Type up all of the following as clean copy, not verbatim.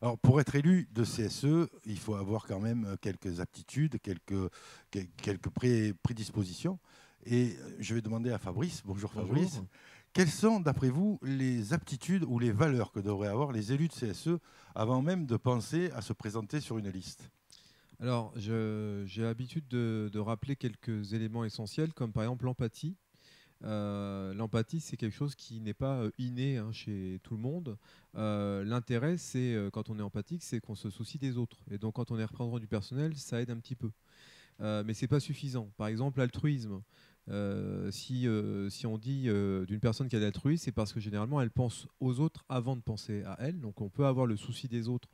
Alors, pour être élu de CSE, il faut avoir quand même quelques aptitudes, quelques prédispositions. Et je vais demander à Fabrice, bonjour Fabrice, Bonjour. quelles sont, d'après vous, les aptitudes ou les valeurs que devraient avoir les élus de CSE avant même de penser à se présenter sur une liste? Alors, j'ai l'habitude de rappeler quelques éléments essentiels, comme par exemple l'empathie. L'empathie, c'est quelque chose qui n'est pas inné hein, chez tout le monde. L'intérêt, c'est quand on est empathique, c'est qu'on se soucie des autres. Et donc, quand on est représentant du personnel, ça aide un petit peu. Mais c'est pas suffisant. Par exemple, l'altruisme. Si on dit d'une personne qui a de l'altruisme, c'est parce que généralement, elle pense aux autres avant de penser à elle. Donc, on peut avoir le souci des autres,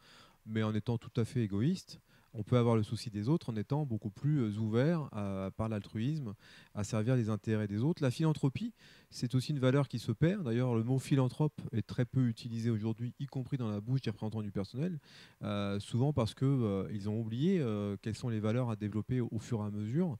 mais en étant tout à fait égoïste. On peut avoir le souci des autres en étant beaucoup plus ouvert par l'altruisme, à servir les intérêts des autres. La philanthropie, c'est aussi une valeur qui se perd. D'ailleurs, le mot philanthrope est très peu utilisé aujourd'hui, y compris dans la bouche des représentants du personnel, souvent parce qu'ils ont oublié quelles sont les valeurs à développer au fur et à mesure.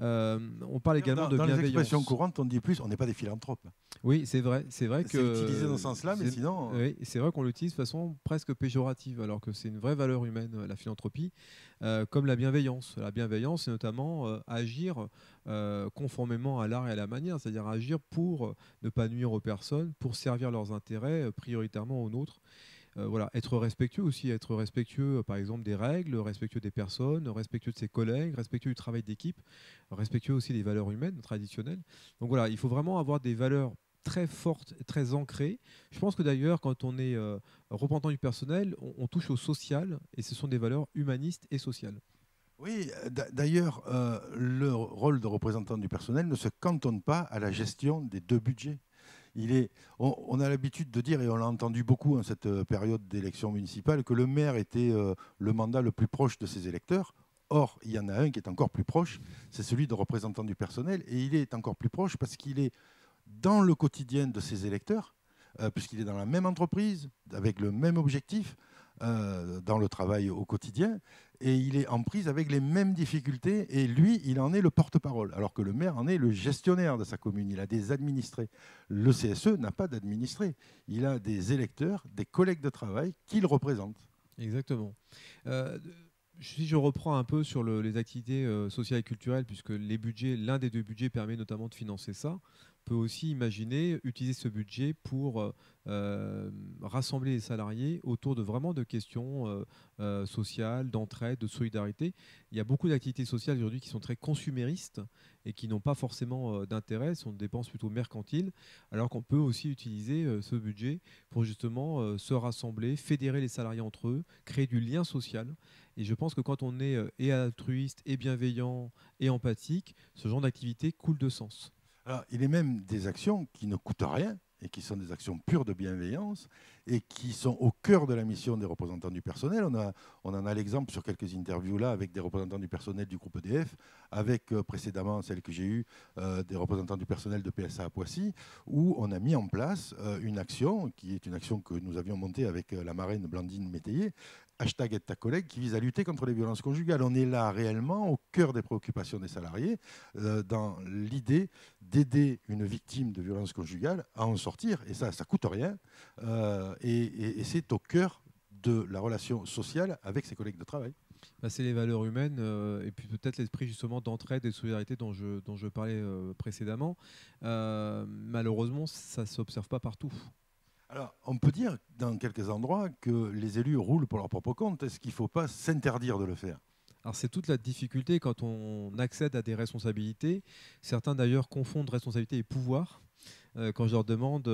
On parle D'ailleurs, également de dans les expressions bienveillance. courantes, on dit plus, on n'est pas des philanthropes. Oui, c'est vrai C'est utilisé dans ce que sens-là, mais sinon, oui, c'est vrai qu'on l'utilise de façon presque péjorative, alors que c'est une vraie valeur humaine, la philanthropie, comme la bienveillance. La bienveillance, c'est notamment agir conformément à l'art et à la manière, c'est-à-dire agir pour ne pas nuire aux personnes, pour servir leurs intérêts prioritairement aux nôtres. Voilà, être respectueux aussi, être respectueux par exemple des règles, respectueux des personnes, respectueux de ses collègues, respectueux du travail d'équipe, respectueux aussi des valeurs humaines traditionnelles. Donc voilà, il faut vraiment avoir des valeurs très fortes, très ancrées. Je pense que d'ailleurs, quand on est représentant du personnel, on touche au social et ce sont des valeurs humanistes et sociales. oui, d'ailleurs, le rôle de représentant du personnel ne se cantonne pas à la gestion des deux budgets. On a l'habitude de dire, et on l'a entendu beaucoup en cette période d'élection municipale, que le maire était le mandat le plus proche de ses électeurs. Or, il y en a un qui est encore plus proche, c'est celui de représentant du personnel, et il est encore plus proche parce qu'il est dans le quotidien de ses électeurs, puisqu'il est dans la même entreprise, avec le même objectif, dans le travail au quotidien, et il est en prise avec les mêmes difficultés, et lui, il en est le porte-parole, alors que le maire en est le gestionnaire de sa commune, il a des administrés. Le CSE n'a pas d'administrés, il a des électeurs, des collègues de travail qu'il représente. Exactement. Euh, Si je reprends un peu sur les activités sociales et culturelles, puisque les budgets, l'un des deux budgets permet notamment de financer ça, on peut aussi imaginer utiliser ce budget pour rassembler les salariés autour de vraiment de questions sociales, d'entraide, de solidarité. Il y a beaucoup d'activités sociales aujourd'hui qui sont très consuméristes et qui n'ont pas forcément d'intérêt, sont des dépenses plutôt mercantiles, alors qu'on peut aussi utiliser ce budget pour justement se rassembler, fédérer les salariés entre eux, créer du lien social. Et je pense que quand on est et altruiste, et bienveillant, et empathique, ce genre d'activité coule de sens. Alors, il est même des actions qui ne coûtent rien et qui sont des actions pures de bienveillance et qui sont au cœur de la mission des représentants du personnel. On en a l'exemple sur quelques interviews là avec des représentants du personnel du groupe EDF, avec précédemment celle que j'ai eue des représentants du personnel de PSA à Poissy, où on a mis en place une action qui est une action que nous avions montée avec la marraine Blandine Métayer, hashtag aide ta collègue, qui vise à lutter contre les violences conjugales. On est là réellement au cœur des préoccupations des salariés, dans l'idée d'aider une victime de violence conjugale à en sortir. Et ça coûte rien. Et c'est au cœur de la relation sociale avec ses collègues de travail. Bah, c'est les valeurs humaines et puis peut-être l'esprit justement d'entraide et de solidarité dont je parlais précédemment. Malheureusement, ça ne s'observe pas partout. Alors, on peut dire dans quelques endroits que les élus roulent pour leur propre compte. Est-ce qu'il ne faut pas s'interdire de le faire? Alors c'est toute la difficulté quand on accède à des responsabilités. Certains d'ailleurs confondent responsabilité et pouvoir. Quand je leur demande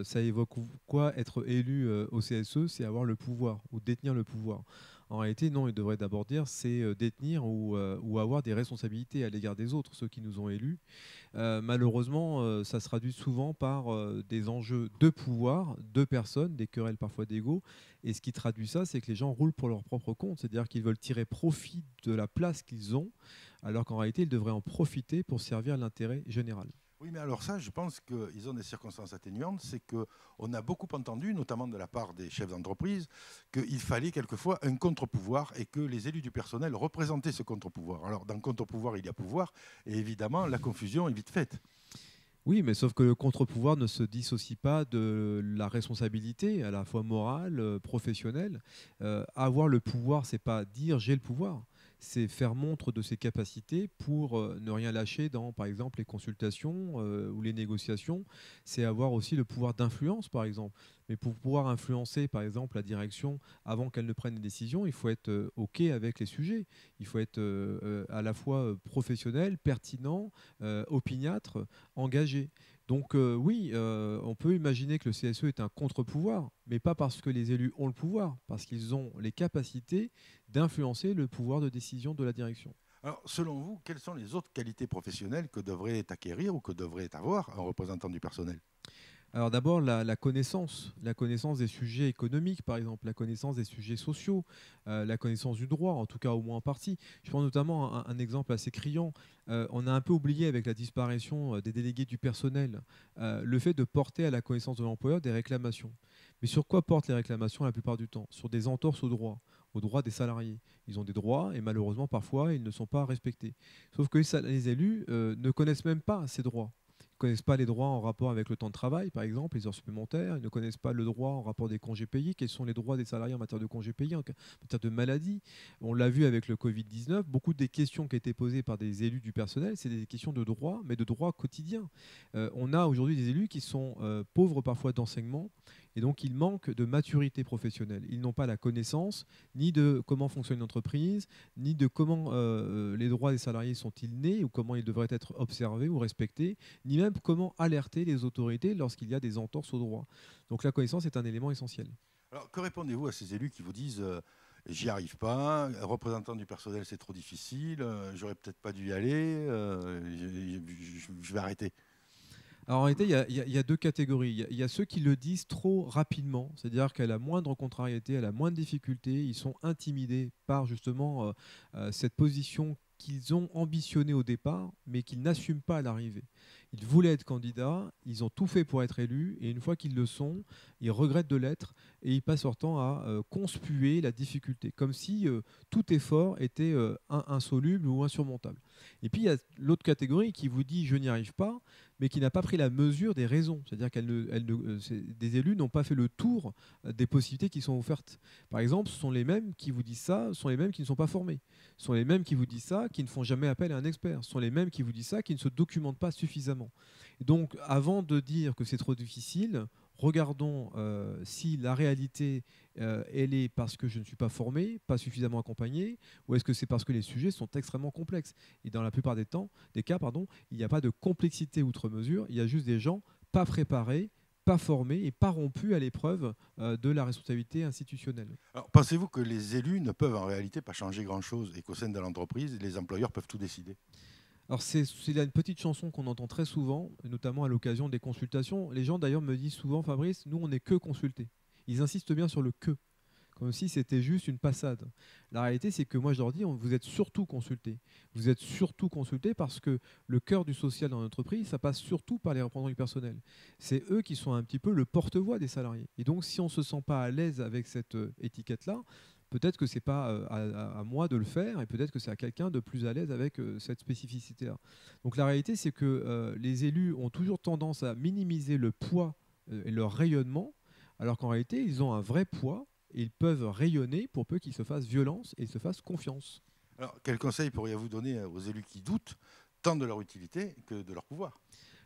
ça évoque quoi être élu au CSE, c'est avoir le pouvoir ou détenir le pouvoir. En réalité, non, ils devraient d'abord dire c'est détenir ou avoir des responsabilités à l'égard des autres, ceux qui nous ont élus. Malheureusement, ça se traduit souvent par des enjeux de pouvoir, de personnes, des querelles parfois d'ego. Et ce qui traduit ça, c'est que les gens roulent pour leur propre compte, c'est-à-dire qu'ils veulent tirer profit de la place qu'ils ont, alors qu'en réalité, ils devraient en profiter pour servir l'intérêt général. Oui, mais alors ça, je pense qu'ils ont des circonstances atténuantes. C'est qu'on a beaucoup entendu, notamment de la part des chefs d'entreprise, qu'il fallait quelquefois un contre-pouvoir et que les élus du personnel représentaient ce contre-pouvoir. Alors, dans contre-pouvoir, il y a pouvoir, et évidemment, la confusion est vite faite. Oui, mais sauf que le contre-pouvoir ne se dissocie pas de la responsabilité, à la fois morale, professionnelle. Avoir le pouvoir, c'est pas dire j'ai le pouvoir, c'est faire montre de ses capacités pour ne rien lâcher dans, par exemple, les consultations ou les négociations. C'est avoir aussi le pouvoir d'influence, par exemple. Mais pour pouvoir influencer, par exemple, la direction avant qu'elle ne prenne une décision, il faut être OK avec les sujets. Il faut être à la fois professionnel, pertinent, opiniâtre, engagé. Donc oui, on peut imaginer que le CSE est un contre-pouvoir, mais pas parce que les élus ont le pouvoir, parce qu'ils ont les capacités d'influencer le pouvoir de décision de la direction. Alors, selon vous, quelles sont les autres qualités professionnelles que devrait acquérir ou que devrait avoir un représentant du personnel? Alors d'abord, la connaissance des sujets économiques, par exemple, la connaissance des sujets sociaux, la connaissance du droit, en tout cas au moins en partie. Je prends notamment un exemple assez criant. On a un peu oublié avec la disparition des délégués du personnel le fait de porter à la connaissance de l'employeur des réclamations. Mais sur quoi portent les réclamations la plupart du temps? Sur des entorses aux droits des salariés. Ils ont des droits et malheureusement parfois ils ne sont pas respectés. Sauf que les élus ne connaissent même pas ces droits. Ils ne connaissent pas les droits en rapport avec le temps de travail, par exemple, les heures supplémentaires. Ils ne connaissent pas le droit en rapport des congés payés. Quels sont les droits des salariés en matière de congés payés, en matière de maladie? On l'a vu avec le Covid-19, beaucoup des questions qui étaient posées par des élus du personnel, c'est des questions de droit, mais de droit quotidien. On a aujourd'hui des élus qui sont pauvres parfois d'enseignement, et donc ils manquent de maturité professionnelle. Ils n'ont pas la connaissance ni de comment fonctionne une entreprise, ni de comment les droits des salariés sont-ils nés, ou comment ils devraient être observés ou respectés, ni même comment alerter les autorités lorsqu'il y a des entorses au droit. Donc la connaissance est un élément essentiel. Alors, que répondez-vous à ces élus qui vous disent j'y arrive pas, représentant du personnel c'est trop difficile, j'aurais peut-être pas dû y aller, je vais arrêter. Alors en réalité, il y a deux catégories. Il y a ceux qui le disent trop rapidement, c'est-à-dire qu'à la moindre contrariété, à la moindre difficulté, ils sont intimidés par justement cette position qu'ils ont ambitionnée au départ, mais qu'ils n'assument pas à l'arrivée. Ils voulaient être candidats, ils ont tout fait pour être élus, et une fois qu'ils le sont, ils regrettent de l'être, et ils passent leur temps à conspuer la difficulté, comme si tout effort était insoluble ou insurmontable. Et puis il y a l'autre catégorie qui vous dit je n'y arrive pas, mais qui n'a pas pris la mesure des raisons. C'est-à-dire que des élus n'ont pas fait le tour des possibilités qui sont offertes. Par exemple, ce sont les mêmes qui vous disent ça, ce sont les mêmes qui ne sont pas formés. Ce sont les mêmes qui vous disent ça, qui ne font jamais appel à un expert. Ce sont les mêmes qui vous disent ça, qui ne se documentent pas suffisamment. Et donc, avant de dire que c'est trop difficile, regardons si la réalité, elle est parce que je ne suis pas formé, pas suffisamment accompagné, ou est-ce que c'est parce que les sujets sont extrêmement complexes. Et dans la plupart des cas, il n'y a pas de complexité outre mesure, il y a juste des gens pas préparés, pas formés et pas rompus à l'épreuve de la responsabilité institutionnelle. Alors, pensez-vous que les élus ne peuvent en réalité pas changer grand-chose et qu'au sein de l'entreprise, les employeurs peuvent tout décider? Alors c'est là une petite chanson qu'on entend très souvent, notamment à l'occasion des consultations. Les gens d'ailleurs me disent souvent, Fabrice, nous on n'est que consultés. Ils insistent bien sur le que, comme si c'était juste une passade. La réalité, c'est que moi je leur dis, vous êtes surtout consultés. Vous êtes surtout consultés parce que le cœur du social dans l'entreprise, ça passe surtout par les représentants du personnel. C'est eux qui sont un petit peu le porte-voix des salariés. Et donc si on ne se sent pas à l'aise avec cette étiquette-là, peut-être que ce n'est pas à moi de le faire et peut-être que c'est à quelqu'un de plus à l'aise avec cette spécificité-là. Donc la réalité, c'est que les élus ont toujours tendance à minimiser le poids et leur rayonnement, alors qu'en réalité, ils ont un vrai poids et ils peuvent rayonner pour peu qu'ils se fassent violence et se fassent confiance. Alors, quel conseil pourriez-vous donner aux élus qui doutent tant de leur utilité que de leur pouvoir?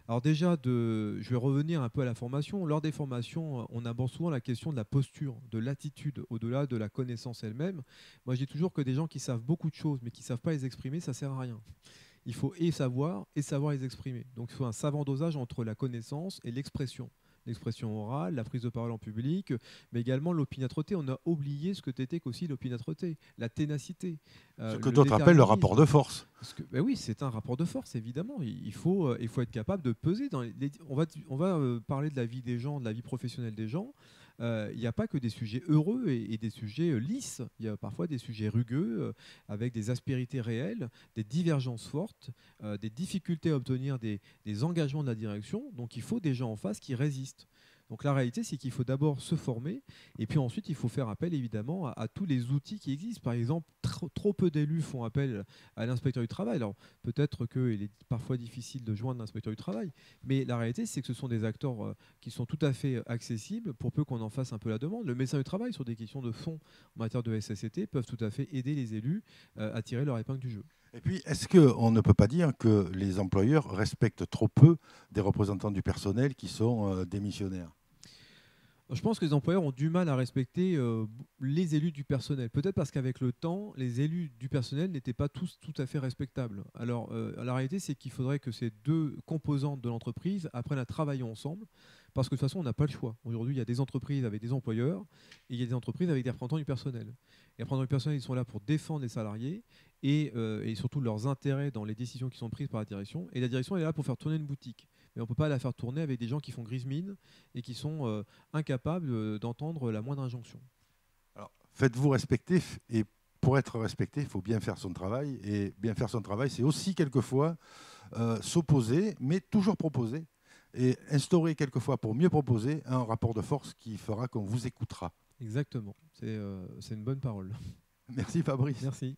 Alors déjà, je vais revenir un peu à la formation. Lors des formations, on aborde souvent la question de la posture, de l'attitude, au-delà de la connaissance elle-même. Moi, je dis toujours que des gens qui savent beaucoup de choses, mais qui ne savent pas les exprimer, ça ne sert à rien. Il faut et savoir les exprimer. Donc il faut un savant dosage entre la connaissance et l'expression. L'expression orale, la prise de parole en public, mais également l'opiniâtreté. On a oublié ce que t'était qu'aussi l'opiniâtreté, la ténacité, Ce que le d'autres appellent le déterminisme. rapport de force. Ben oui, c'est un rapport de force, évidemment. Il faut être capable de peser. On va parler de la vie des gens, de la vie professionnelle des gens. Il n'y a pas que des sujets heureux et des sujets lisses. Il y a parfois des sujets rugueux, avec des aspérités réelles, des divergences fortes, des difficultés à obtenir des engagements de la direction. Donc il faut des gens en face qui résistent. Donc la réalité, c'est qu'il faut d'abord se former, et puis ensuite, il faut faire appel évidemment à tous les outils qui existent. Par exemple, trop peu d'élus font appel à l'inspecteur du travail. Alors peut-être qu'il est parfois difficile de joindre l'inspecteur du travail, mais la réalité, c'est que ce sont des acteurs qui sont tout à fait accessibles pour peu qu'on en fasse un peu la demande. Le médecin du travail, sur des questions de fond en matière de SSCT, peuvent tout à fait aider les élus à tirer leur épingle du jeu. Et puis, est-ce qu'on ne peut pas dire que les employeurs respectent trop peu des représentants du personnel qui sont démissionnaires? Je pense que les employeurs ont du mal à respecter les élus du personnel. Peut-être parce qu'avec le temps, les élus du personnel n'étaient pas tous tout à fait respectables. Alors, la réalité, c'est qu'il faudrait que ces deux composantes de l'entreprise apprennent à travailler ensemble, parce que de toute façon, on n'a pas le choix. Aujourd'hui, il y a des entreprises avec des employeurs et il y a des entreprises avec des représentants du personnel. Les représentants du personnel, ils sont là pour défendre les salariés et surtout leurs intérêts dans les décisions qui sont prises par la direction. Et la direction, elle est là pour faire tourner une boutique. Mais on ne peut pas la faire tourner avec des gens qui font grise mine et qui sont incapables d'entendre la moindre injonction. Alors, faites-vous respecter, et pour être respecté, il faut bien faire son travail. Et bien faire son travail, c'est aussi quelquefois s'opposer, mais toujours proposer. Et instaurer quelquefois, pour mieux proposer, un rapport de force qui fera qu'on vous écoutera. Exactement, c'est une bonne parole. Merci Fabrice. Merci.